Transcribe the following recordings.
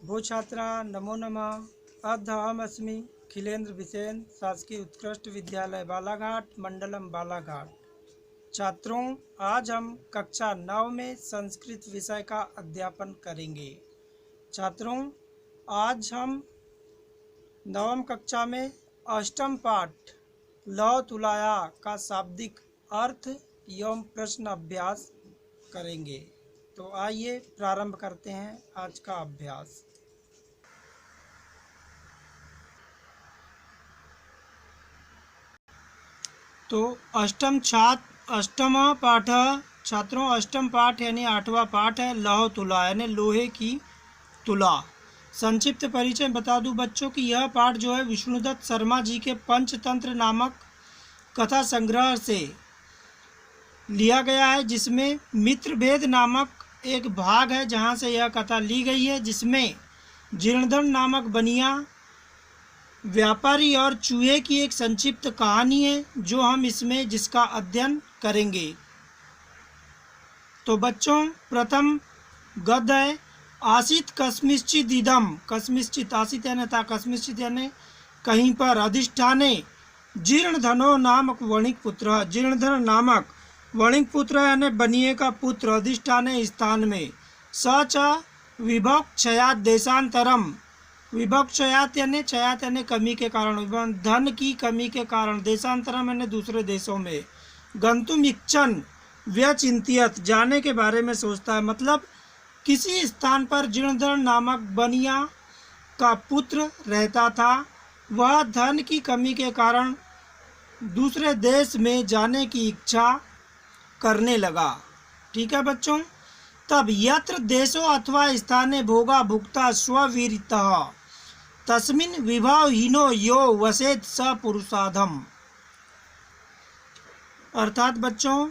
भो छात्रा नमो नमः। अहमस्मि खिलेंद्र बिसेन, शासकीय उत्कृष्ट विद्यालय बालाघाट, मंडलम बालाघाट। छात्रों, आज हम कक्षा 9 में संस्कृत विषय का अध्यापन करेंगे। छात्रों, आज हम 9वीं कक्षा में अष्टम पाठ लौ तुलाया का शाब्दिक अर्थ एवं प्रश्न अभ्यास करेंगे। तो आइए प्रारंभ करते हैं आज का अभ्यास। तो अष्टम पाठ छात्रों, अष्टम पाठ यानी 8वां पाठ है लौह तुला यानी लोहे की तुला। संक्षिप्त परिचय बता दूं बच्चों कि यह पाठ जो है विष्णुदत्त शर्मा जी के पंचतंत्र नामक कथा संग्रह से लिया गया है, जिसमें मित्रभेद नामक एक भाग है जहां से यह कथा ली गई है, जिसमें जीर्णधन नामक बनिया व्यापारी और चूहे की एक संक्षिप्त कहानी है जो हम इसमें जिसका अध्ययन करेंगे। तो बच्चों, प्रथम गद्य है आसित कस्मिश्चित इदम। कस्मिश्चित आसित यानी था, कस्मिश्चित यानी कहीं पर, अधिष्ठाने जीर्णधनो नामक वणिक पुत्र। जीर्णधन नामक वणिक पुत्र यानी बनिए का पुत्र, अधिष्ठाने स्थान में। सच विभक्षयात देशांतरम। विभक्षयात यानी कमी के कारण, धन की कमी के कारण, देशांतरम यानी दूसरे देशों में। गंतुम इच्छन व्यचिंतियत, जाने के बारे में सोचता है। मतलब किसी स्थान पर जीर्णधन नामक बनिया का पुत्र रहता था, वह धन की कमी के कारण दूसरे देश में जाने की इच्छा करने लगा। ठीक है बच्चों। तब यत्र देशो अथवा स्थाने भोगा भुक्ता स्ववीरितः तस्मिन् विभावहीनो यो वसेत स पुरुषाधम। अर्थात बच्चों,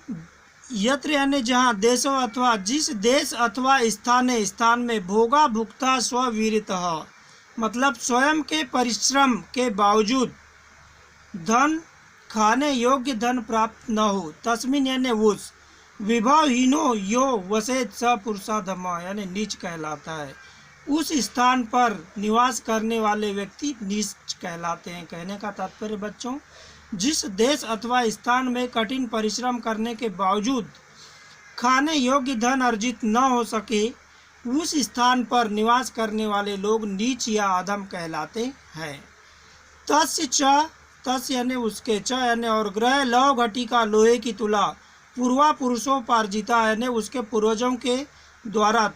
यत्र यानी जहाँ, देशो अथवा जिस देश अथवा स्थान में, भोगा भुक्ता स्ववीरितः मतलब स्वयं के परिश्रम के बावजूद धन खाने योग्य धन प्राप्त न हो, तस्मिन यानी उस, विभावहीनो यो वसेत स पुरुषाधम यानी नीच कहलाता है। उस स्थान पर निवास करने वाले व्यक्ति नीच कहलाते हैं। कहने का तात्पर्य बच्चों, जिस देश अथवा स्थान में कठिन परिश्रम करने के बावजूद खाने योग्य धन अर्जित न हो सके, उस स्थान पर निवास करने वाले लोग नीच या अधम कहलाते हैं। तस्य च, तस्य यानी उसके, च यानी और, ग्रह लौह घटिका लोहे की तुला पूर्वा पुरुषोपार्जिता यानी उसके पूर्वजों के द्वारा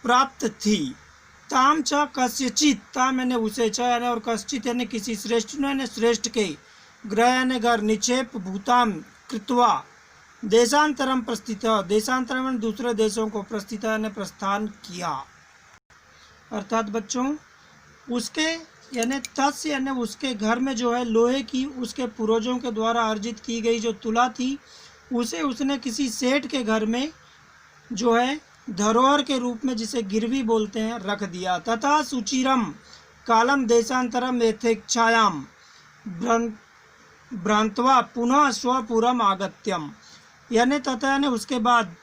प्राप्त थी। ताम च कस्यचित, ताम यानी उसे, च यानी और, कश्चित यानी किसी, श्रेष्ठ यानी श्रेष्ठ के, ग्रह यानी घर, निक्षेप भूताम कृत्वा देशांतरम प्रस्थित, देशांतरम यानी दूसरे देशों को, प्रस्थित यानी प्रस्थान किया। अर्थात बच्चों, उसके यानी तस्य यानी उसके घर में जो है लोहे की उसके पूर्वजों के द्वारा अर्जित की गई जो तुला थी, उसे उसने किसी सेठ के घर में जो है धरोहर के रूप में, जिसे गिरवी बोलते हैं, रख दिया। तथा सुचिरम कालम देशांतरम यथेच्छायाम भ्रांत्वा पुनः स्वपुरम आगत्यम यानी तथा यानी उसके बाद,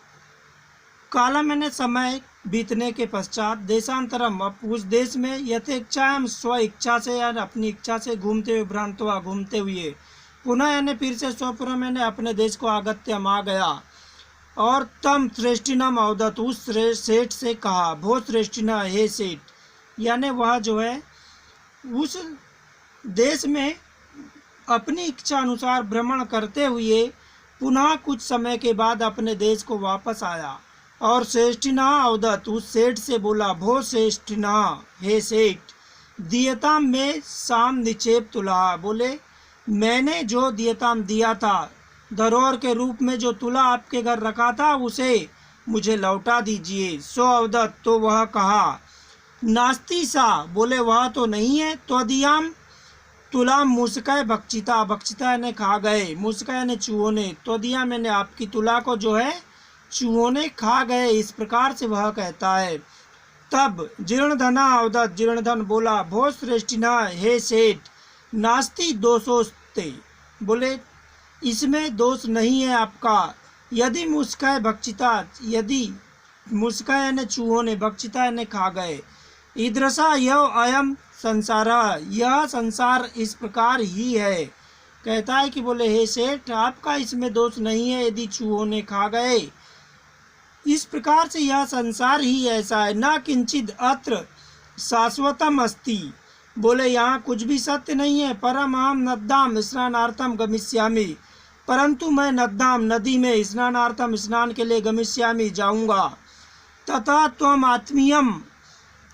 कालम यानी समय बीतने के पश्चात, देशांतरम अब उस देश में, यथेच्छायाम स्व इच्छा से यानी अपनी इच्छा से, घूमते हुए, भ्रांत्वा घूमते हुए, पुनः यानी फिर से, स्वपुरम यानी अपने देश को, आगत्यम आ गया। और तम श्रेष्ठिनम अवदत, उस सेठ से कहा, भो श्रेष्ठिना हे सेठ, यानी वह जो है उस देश में अपनी इच्छा अनुसार भ्रमण करते हुए पुनः कुछ समय के बाद अपने देश को वापस आया। और श्रेष्ठिना अवदत, उस सेठ से बोला, भो श्रेष्ठिना हे सेठ, दियताम में साम निक्षेप तुला, बोले मैंने जो दियताम दिया था, धरोहर के रूप में जो तुला आपके घर रखा था, उसे मुझे लौटा दीजिए। सो अवदत, तो वह कहा, नास्ति सा, बोले वह तो नहीं है। त्वदीयाम तुला मुस्काय भक्षिता, भक्षिता यानी खा गए, मुस्काय यानी चूहों ने, त्वदीयाम यानी आपकी तुला को जो है चूहों ने खा गए, इस प्रकार से वह कहता है। तब जीर्णधना अवदत, जीर्णधन बोला, भो श्रेष्ठिना हे सेठ, नास्ति दोषोस्ते, बोले इसमें दोष नहीं है आपका। यदि मुस्काय भक्षिता, यदि मुस्काय यानी चूहों ने, भक्षिता यानी खा गए, ईदृशा यव अयम संसार, यह संसार इस प्रकार ही है। कहता है कि बोले हे सेठ, आपका इसमें दोष नहीं है यदि चूहों ने खा गए। इस प्रकार से यह संसार ही ऐसा है। न किंचित अत्र शाश्वतम अस्ति, बोले यहाँ कुछ भी सत्य नहीं है। परम अहम नद्दाम स्नानार्थम गमिष्यामि, परंतु मैं नद्दाम नदी में स्नानार्थम स्नान के लिए गमिष्यामि जाऊँगा। तथा त्वम आत्मीयम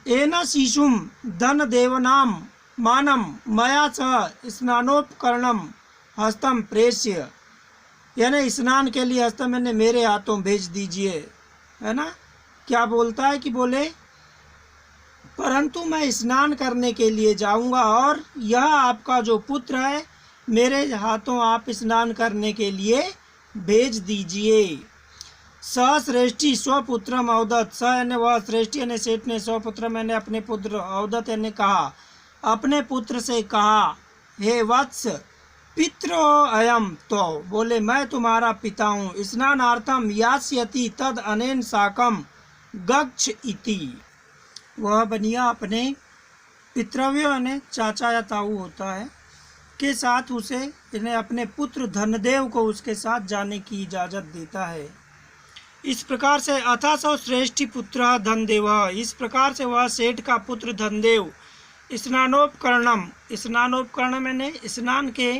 एन शिशुम धन देवनाम मानम मया च स्नानोपकरणम हस्तम प्रेष्य, यानी स्नान के लिए हस्त मैंने मेरे हाथों भेज दीजिए, है ना। क्या बोलता है कि बोले परंतु मैं स्नान करने के लिए जाऊंगा और यह आपका जो पुत्र है मेरे हाथों आप स्नान करने के लिए भेज दीजिए। श्रेष्ठी स्वपुत्रम अवदत, स यानी वह श्रेष्ठी यानी सेठ ने स्वपुत्र मैंने अपने पुत्र अवदत यानी कहा, अपने पुत्र से कहा, हे वत्स पितृ अयम, तो बोले मैं तुम्हारा पिता हूँ। स्नानार्थम यास्यति तद अनेन साकम गच्छ इति, वह बनिया अपने पितृव्य यानी चाचा या ताऊ होता है के साथ उसे इन्हें अपने पुत्र धनदेव को उसके साथ जाने की इजाज़त देता है। इस प्रकार से अथा सौ श्रेष्ठी पुत्र धनदेव, इस प्रकार से वह सेठ का पुत्र धनदेव स्नानोपकरणम, स्नानोपकरण मैंने स्नान के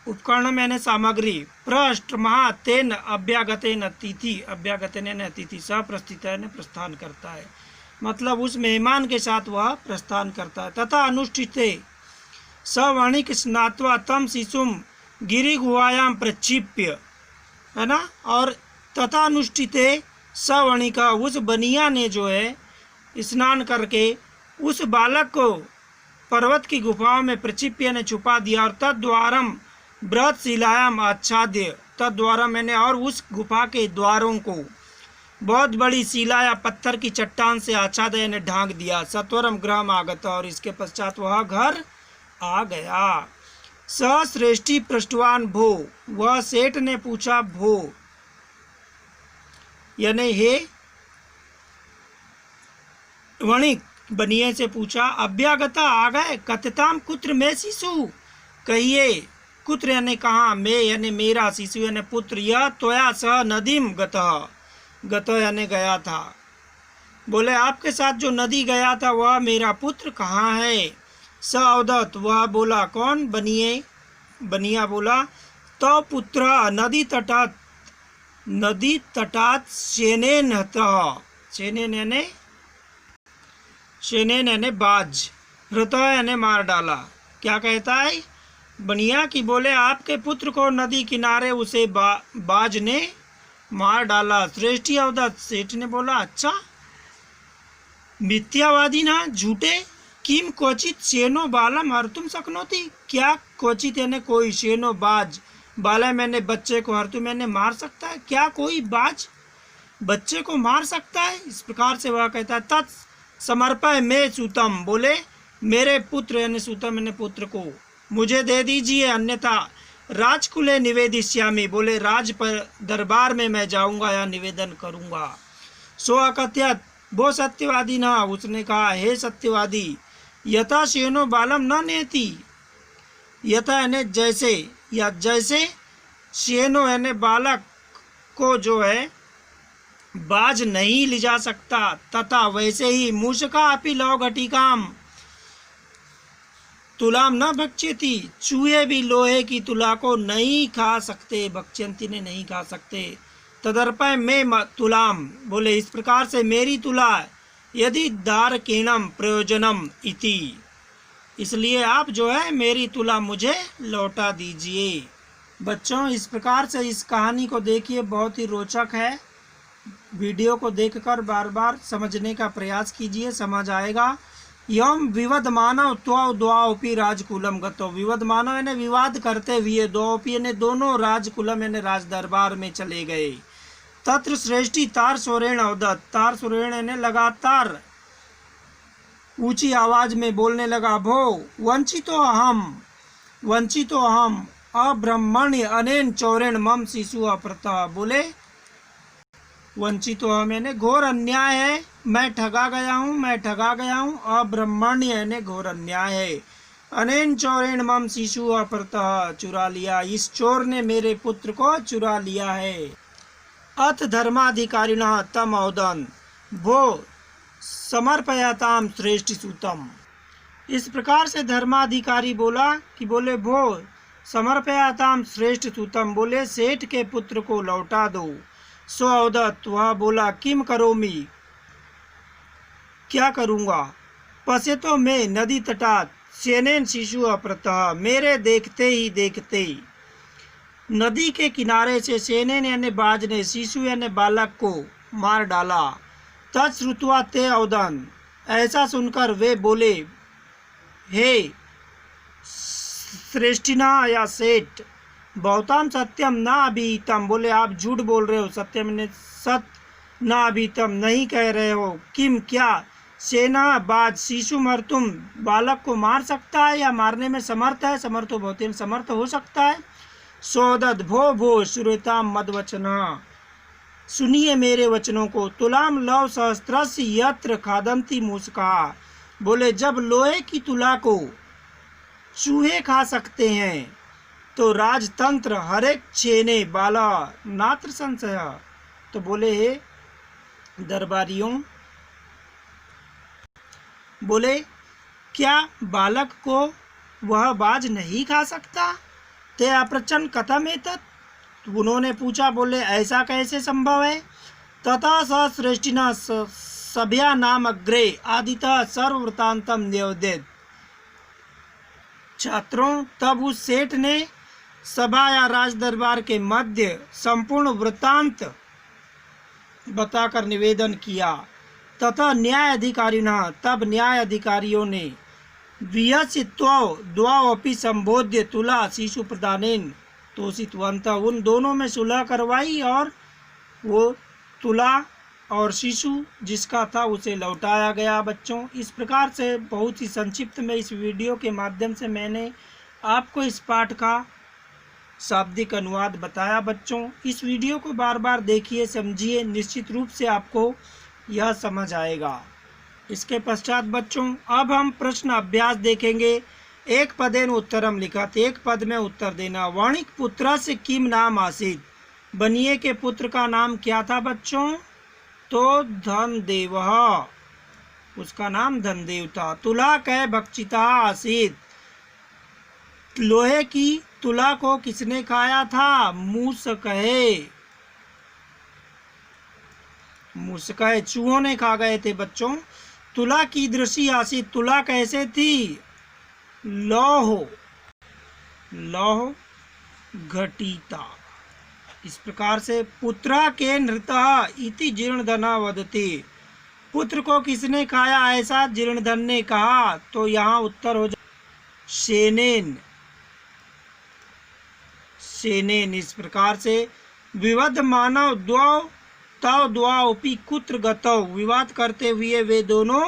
उपकरण मैंने सामग्री, पृष्ठ महा तेन अभ्यागतेन अतिथि, अभ्यागतेन अतिथि सह प्रस्थित है प्रस्थान करता है, मतलब उस मेहमान के साथ वह प्रस्थान करता है। तथा अनुष्ठिते सवणिक स्नात्वा तम शिशुम गिरि गुहायाम प्रक्षिप्य, है ना। और तथा अनुष्ठिते सवणिका, उस बनिया ने जो है स्नान करके उस बालक को पर्वत की गुफाओं में प्रक्षिप्य ने छुपा दिया। और तद्वारम बृहत शिलायाम आच्छाद्य, तद्वारा मैंने और उस गुफा के द्वारों को बहुत बड़ी शिला या पत्थर की चट्टान से आच्छादय ने ढांक दिया। सत्वरम गृहम आगत, और इसके पश्चात वह घर आ गया। श्रेष्ठी पृष्ठवान भो, वह सेठ ने पूछा भो यानी हे वणिक, बनिए से पूछा, अभ्यागता आ गए, कथताम कुत्र में शिशु, कहिए कुत्र यानी कहाँ, मैं यानी मेरा, शिशु यानी पुत्र, यह त्वया सह नदीम गत यानी गया था। बोले आपके साथ जो नदी गया था वह मेरा पुत्र कहाँ है। स अवदत, वह बोला कौन, बनिए, बनिया बोला, तो पुत्र नदी तटात शेनेन हतः, शेनेन यानी बाज, हृत यानी मार डाला। क्या कहता है बनिया की, बोले आपके पुत्र को नदी किनारे उसे बाज ने मार डाला। श्रेष्ठी अवदत, सेठ ने बोला अच्छा, मिथ्यावादी ना झूठे, किम क्वचित शेनो बालम हरतुम शक्नोति, क्या क्वचित यानी कोई, शेनो बाज, बाला मैंने बच्चे को, हरतु मैंने मार सकता है, क्या कोई बाज बच्चे को मार सकता है। इस प्रकार से वह कहता है तत् समर्पय में सूतम, बोले मेरे पुत्र यानी सूतम मैंने पुत्र को मुझे दे दीजिए, अन्यथा राजकुले निवेदिष्यामि, बोले राज पर दरबार में मैं जाऊंगा या निवेदन करूंगा। सो अकथयत, वो सत्यवादी ना, उसने कहा हे सत्यवादी, यथा शेनो बालम न नेति, यथा यानी जैसे, या जैसे शेनो यानी बालक को जो है बाज नहीं ले जा सकता, तथा वैसे ही मूषका अपि लौ घटिकाम तुलाम न भक्ष्यति, चूहे भी लोहे की तुला को नहीं खा सकते, भक्ष्यंती ने नहीं खा सकते। तदर्पय में तुलाम, बोले इस प्रकार से मेरी तुला यदि दारकीणम प्रयोजनम इति, इसलिए आप जो है मेरी तुला मुझे लौटा दीजिए। बच्चों इस प्रकार से इस कहानी को देखिए, बहुत ही रोचक है। वीडियो को देखकर बार बार समझने का प्रयास कीजिए, समझ आएगा। यम विवद मानव त्वा द्वाओपी राजकुलम गतो, विवद मानव यानी विवाद करते हुए, द्वाओपी यानी दोनों, राजकुलम यानी राज दरबार में चले गए। तत्र श्रेष्ठी तार स्वरेण अवदत, तार स्वरेण यानी लगातार ऊंची आवाज में बोलने लगा, भो वंचितो अहम अब्रह्मण्य अनेन चौरेण मम शिशु अप्रतः, बोले वंचितो मैंने घोर अन्याय है, मैं ठगा गया हूँ, मैं ठगा गया हूँ। अब्रह्मण्य यानी घोर अन्याय है। अनेन चोरेण मम शिशु अपहृतः, चुरा लिया, इस चोर ने मेरे पुत्र को चुरा लिया है। अथ धर्माधिकारिणः तम औदन्, भो समर्पयाताम श्रेष्ठ सूतम। इस प्रकार से धर्माधिकारी बोला कि बोले भो समर्पयाताम श्रेष्ठ सूतम, बोले सेठ के पुत्र को लौटा दो। सो औदत्, वह बोला किम करोमि, क्या करूँगा। पश्यतो मैं नदी तटात् सेनेन शिशु अपहृतः, मेरे देखते ही देखते नदी के किनारे से सेनेन यानी बाज ने शिशु यानी बालक को मार डाला। तच्छ्रुत्वा ते औदन्, ऐसा सुनकर वे बोले हे श्रेष्ठिना या सेठ, बहुताम सत्यम ना अभीतम, बोले आप झूठ बोल रहे हो, सत्यम ने सत्य, ना अभीतम नहीं कह रहे हो। किम क्या, सेना बाज शिशु मर, तुम बालक को मार सकता है या मारने में समर्थ है, समर्थो भवतेन, समर्थ हो सकता है। सोदत भो भो श्रुताम मद वचना, सुनिए मेरे वचनों को। तुलाम लव सहस्त्रस्य यत्र खादंती मूषका, बोले जब लोहे की तुला को चूहे खा सकते हैं तो राजतंत्र हरेक छेने बाला नात्र संशय, तो बोले हे दरबारियों, बोले क्या बालक को वह बाज नहीं खा सकता। ते अप्रचन कथम एतत्, उन्होंने पूछा, बोले ऐसा कैसे संभव है। तथा स श्रेष्ठिना सभ्या नाम अग्रे आदितः सर्ववृतांतम न्योदित। छात्रों, तब उस सेठ ने सभा या राज दरबार के मध्य संपूर्ण वृत्तांत बताकर निवेदन किया। तथा न्याय अधिकारी न, तब न्याय अधिकारियों ने द्वावपि संबोध्य तुला शिशु प्रदानेन तोषितवंत, उन दोनों में सुलह करवाई और वो तुला और शिशु जिसका था उसे लौटाया गया। बच्चों, इस प्रकार से बहुत ही संक्षिप्त में इस वीडियो के माध्यम से मैंने आपको इस पाठ का शाब्दिक अनुवाद बताया। बच्चों, इस वीडियो को बार बार देखिए, समझिए, निश्चित रूप से आपको यह समझ आएगा। इसके पश्चात बच्चों अब हम प्रश्न अभ्यास देखेंगे। एक पदेन उत्तरम लिखत, एक पद में उत्तर देना। वणिक पुत्र से किम नाम आसीत, बनिए के पुत्र का नाम क्या था बच्चों, तो धनदेव, उसका नाम धनदेव था। तुला कै भक्षिता आसीत, लोहे की तुला को किसने खाया था, मूषकहे, मूषकहे चूहों ने खा गए थे बच्चों। तुला की दृष्टि आसीत, तुला कैसे थी, लौह घटिता। इस प्रकार से पुत्रा के नृतः इति जीर्णधना वदति, पुत्र को किसने खाया ऐसा जीर्णधन ने कहा, तो यहाँ उत्तर हो जाए सेनेन, सेनेन। इस प्रकार से विवद मानव द्वौ तव द्वाओपि कुत्र गतौ, विवाद करते हुए वे दोनों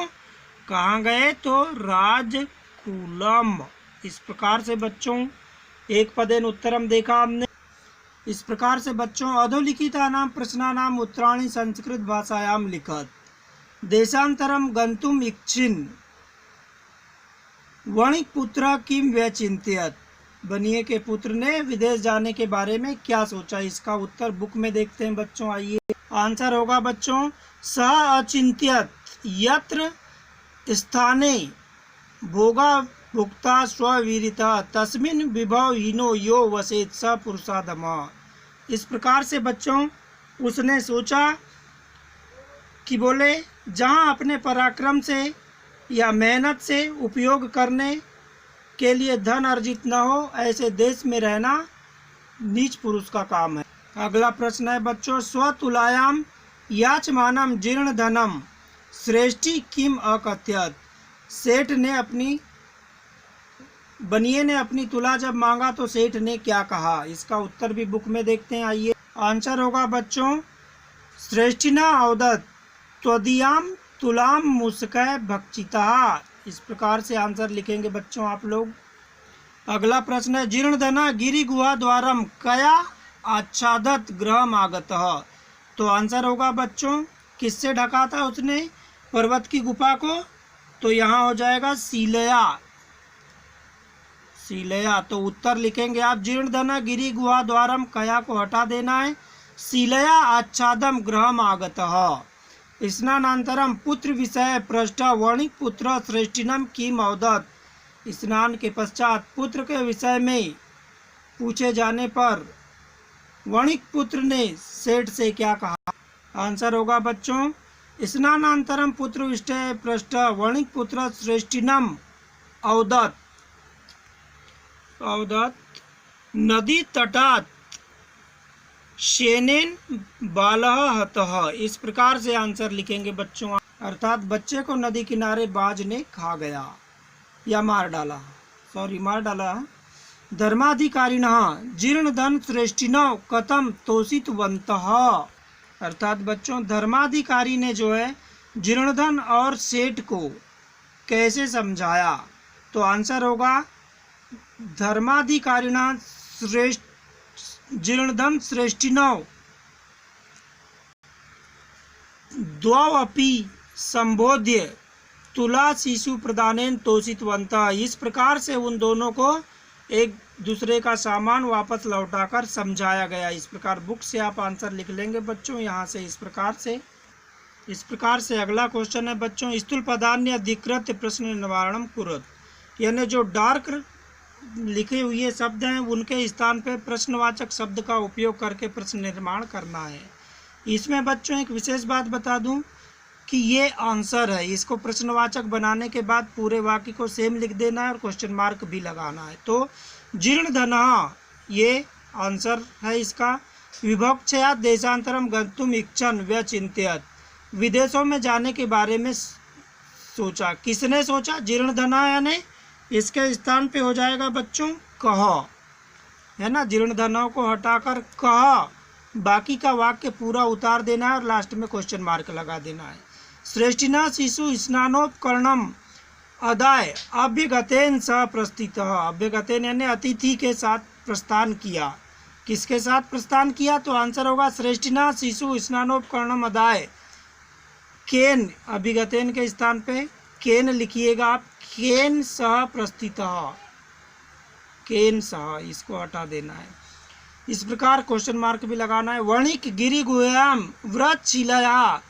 कहाँ गए, तो राजकुलम। इस प्रकार से बच्चों एक पदेन उत्तरम देखा हमने। इस प्रकार से बच्चों अधोलिखितानां प्रश्नानां उत्तराणि संस्कृत भाषायां लिखत। देशांतरम गंतुम इच्छिन् वणिक पुत्र किम व्यचिंत्यत, बनिए के पुत्र ने विदेश जाने के बारे में क्या सोचा। इसका उत्तर बुक में देखते हैं बच्चों। आइए, आंसर होगा बच्चों सह अचिंत्यत यत्र स्थाने भोगा भुक्ता स्ववीरिता तस्मिन् विभव हीनो यो वसेत स पुरुषाधमा। इस प्रकार से बच्चों उसने सोचा कि बोले जहाँ अपने पराक्रम से या मेहनत से उपयोग करने के लिए धन अर्जित न हो, ऐसे देश में रहना नीच पुरुष का काम है। अगला प्रश्न है बच्चों स्वतुलायाम याचमानम जीर्ण धनम श्रेष्ठी किम अकथ्यत, सेठ ने अपनी बनिए ने अपनी तुला जब मांगा तो सेठ ने क्या कहा। इसका उत्तर भी बुक में देखते हैं। आइए, आंसर होगा बच्चों श्रेष्ठिना औदत त्वदीयाम तुलाम मुस्कै भक्षिता। इस प्रकार से आंसर लिखेंगे बच्चों आप लोग। अगला प्रश्न है जीर्णधना गिरि गुहा द्वारम कया आच्छादत गृहम आगतः, तो आंसर होगा बच्चों, किससे ढका था उसने पर्वत की गुफा को? तो यहाँ हो जाएगा सीलया। सीलया, तो उत्तर लिखेंगे आप जीर्णधन गिरी गुहा द्वारम, कया को हटा देना है। सीलया आच्छादम गृहम आगतः। स्नानांतरम पुत्र विषय पृष्ठ वणिक पुत्र श्रेष्ठिनम किम अवदत्। स्नान के पश्चात पुत्र के विषय में पूछे जाने पर वणिक पुत्र ने सेठ से क्या कहा? आंसर होगा बच्चों, स्नानांतरम पुत्र विषय पृष्ठ वणिक पुत्र श्रेष्ठिनम अवदत्। अवदत् नदी तटात शेनेन बालह हतः। इस प्रकार से आंसर लिखेंगे बच्चों, अर्थात बच्चे को नदी किनारे बाज ने खा गया या मार डाला, मार डाला। धर्माधिकारिणः जीर्णधन श्रेष्ठिनः कथम तोषितवन्तः। अर्थात बच्चों धर्माधिकारी ने जो है जीर्णधन और सेठ को कैसे समझाया? तो आंसर होगा धर्माधिकारिणः जीर्णधन श्रेष्ठिनः द्वौ अपि संबोध्य तुला शिशु प्रदानेन तोषितवन्तः। इस प्रकार से उन दोनों को एक दूसरे का सामान वापस लौटाकर समझाया गया। इस प्रकार बुक से आप आंसर लिख लेंगे बच्चों, यहाँ से इस प्रकार से अगला क्वेश्चन है बच्चों, स्थूल पदान्य अधिकृत प्रश्न निवारणम कुरुत। यानी जो डार्क लिखे हुए शब्द हैं उनके स्थान पे प्रश्नवाचक शब्द का उपयोग करके प्रश्न निर्माण करना है। इसमें बच्चों एक विशेष बात बता दूं कि ये आंसर है, इसको प्रश्नवाचक बनाने के बाद पूरे वाक्य को सेम लिख देना है और क्वेश्चन मार्क भी लगाना है। तो जीर्णधन ये आंसर है इसका। विभक्षया देशांतरम गंतुम इच्छन व्यचिंत्यत। विदेशों में जाने के बारे में सोचा। किसने सोचा? जीर्णधन, यानी इसके स्थान पे हो जाएगा बच्चों कह, है ना। जीर्णधनों को हटाकर कह, बाकी का वाक्य पूरा उतार देना है और लास्ट में क्वेश्चन मार्क लगा देना है। श्रेष्ठिना शिशु स्नानोपकरणम अदाय अभ्यगतेन सह प्रस्थित। अभ्यगतेन यानी अतिथि के साथ प्रस्थान किया। किसके साथ प्रस्थान किया? तो आंसर होगा श्रेष्ठिना शिशु स्नानोपकरणम अदाय केन। अभिगतेन के स्थान पे केन लिखिएगा आप, केन सह प्रस्थित, केन सह, इसको हटा देना है। इस प्रकार क्वेश्चन मार्क भी लगाना है। वणिक गिरि गुह्याम व्रत शिलया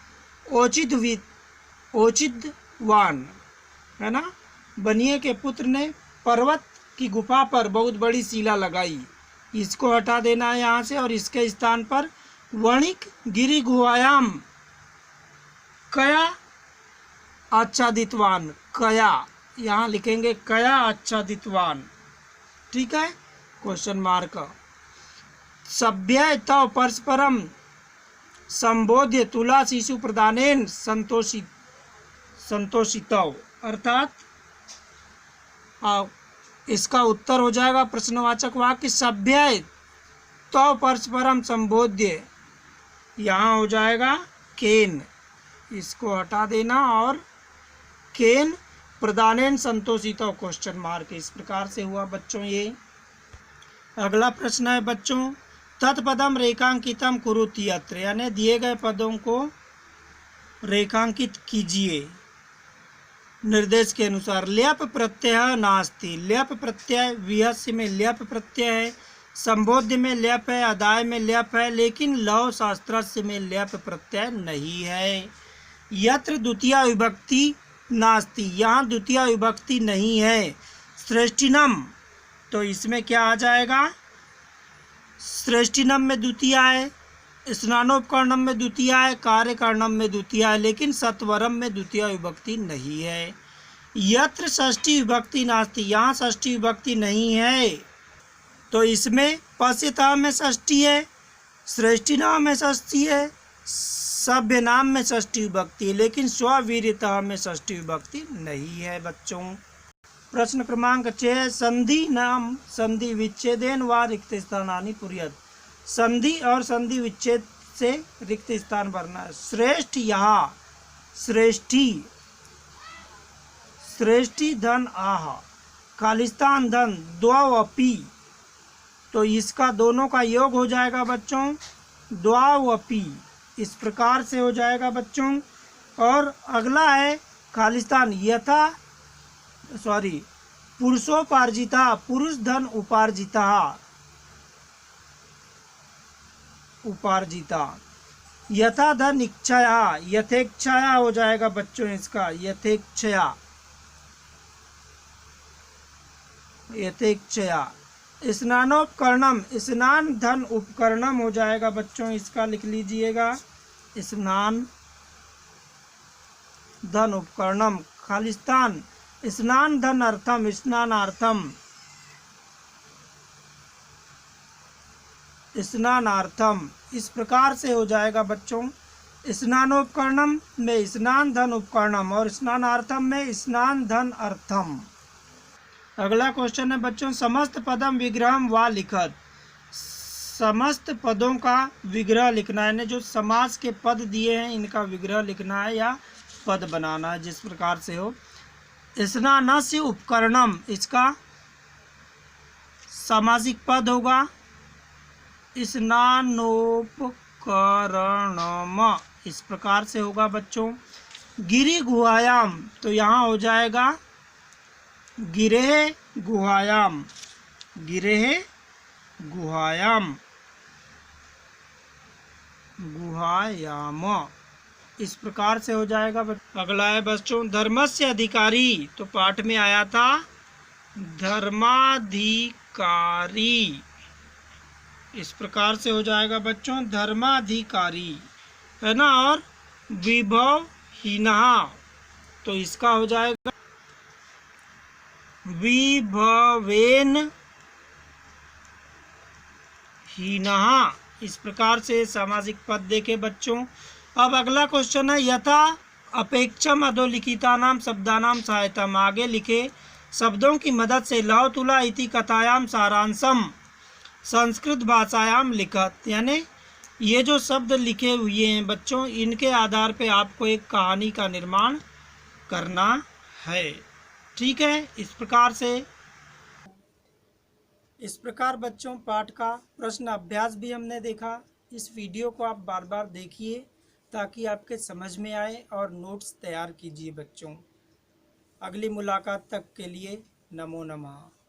ओचितवान, है ना। बनिए के पुत्र ने पर्वत की गुफा पर बहुत बड़ी शिला लगाई, इसको हटा देना है यहाँ से और इसके स्थान पर वणिक गिरि गुह्याम कया आच्छादितवान, कया यहाँ लिखेंगे कया आच्छादितवान, ठीक है। Question mark. सभ्य तव परस्परम संबोध्य तुला शिशु प्रदानेन संतोषितव। अर्थात इसका उत्तर हो जाएगा प्रश्नवाचक वाक्य सभ्य तव परस्परम संबोध्य, यहाँ हो जाएगा केन, इसको हटा देना और केन प्रदानेन संतोषितव क्वेश्चन मार्क। इस प्रकार से हुआ बच्चों ये। अगला प्रश्न है बच्चों, तत्पदम रेखांकितम कुरुति यत्र, यानी दिए गए पदों को रेखांकित कीजिए निर्देश के अनुसार। ल्यप प्रत्यय नास्ति, ल्यप प्रत्यय विहस्य में ल्यप प्रत्यय है, संबोध्य में ल्यप है, अदाय में ल्यप है, लेकिन लव शास्त्रस्य में ल्यप प्रत्यय नहीं है। यत्र द्वितीय विभक्ति नास्ति, यहाँ द्वितीय विभक्ति नहीं है। श्रेष्ठिनम, तो इसमें क्या आ जाएगा? श्रेष्ठिनम में द्वितीय है, स्नानोपकरणम में द्वितीय है, कार्यकरणम में द्वितीय है, लेकिन सत्वरम में द्वितीय विभक्ति नहीं है। यत्र षष्ठी विभक्ति नास्ति, यहाँ षष्ठी विभक्ति नहीं है, तो इसमें पश्यता में षष्ठी है, श्रेष्ठिना में षष्ठी है, सभ्य नाम में षष्ठी विभक्ति है, लेकिन स्ववीर्यता में षष्ठी विभक्ति नहीं है बच्चों। प्रश्न क्रमांक 6, संधि नाम संधि विच्छेदेन व रिक्त स्थानानि पूर्यत। संधि और संधि विच्छेद से रिक्त स्थान भरना है। श्रेष्ठ, यहाँ श्रेष्ठी, श्रेष्ठी धन आह, खालिस्तान धन द्वौ अपि, तो इसका दोनों का योग हो जाएगा बच्चों द्वौ अपि, इस प्रकार से हो जाएगा बच्चों। और अगला है खालिस्तान पुरुषोपार्जिता, पुरुष धन उपार्जिता, यथा धन इच्छया, यथेच्छया हो जाएगा बच्चों इसका, यथेच्छया। स्नानोपकरणम, स्नान धन उपकरणम हो जाएगा बच्चों इसका, लिख लीजिएगा, स्नान धन उपकरणम। खालिस्तान स्नान धन अर्थम, स्नानार्थम, स्नानार्थम। इस प्रकार से हो जाएगा बच्चों। स्नानोपकरणम में स्नान धन उपकरणम और स्नानार्थम में स्नान धन अर्थम। अगला क्वेश्चन है बच्चों, समस्त पदम विग्रहम व लिखत। समस्त पदों का विग्रह लिखना है, यानी जो समास के पद दिए हैं इनका विग्रह लिखना है या पद बनाना है, जिस प्रकार से हो। स्नानस्य उपकरणम, इसका सामासिक पद होगा स्नानोपकरणम, इस प्रकार से होगा बच्चों। गिरि गुहायाम, तो यहाँ हो जाएगा गिरेह गुहायाम, गिरेह गुहायाम, गुहायाम, इस प्रकार से हो जाएगा। अगला है बच्चों, धर्मस्य अधिकारी, तो पाठ में आया था धर्माधिकारी, इस प्रकार से हो जाएगा बच्चों, धर्माधिकारी, है ना। और विभवहीनः, तो इसका हो जाएगा विभवेन हीनः, इस प्रकार से सामासिक पद देखे बच्चों। अब अगला क्वेश्चन है, यथा अपेक्षम अधोलिखितानाम शब्दानाम सहायतम, आगे लिखे शब्दों की मदद से लव तुला इति कथायाम सारांशम संस्कृत भाषायाम लिखत, यानी ये जो शब्द लिखे हुए हैं बच्चों, इनके आधार पे आपको एक कहानी का निर्माण करना है। ठीक है, इस प्रकार बच्चों पाठ का प्रश्न अभ्यास भी हमने देखा। इस वीडियो को आप बार बार देखिए ताकि आपके समझ में आए और नोट्स तैयार कीजिए बच्चों। अगली मुलाकात तक के लिए नमो नमः।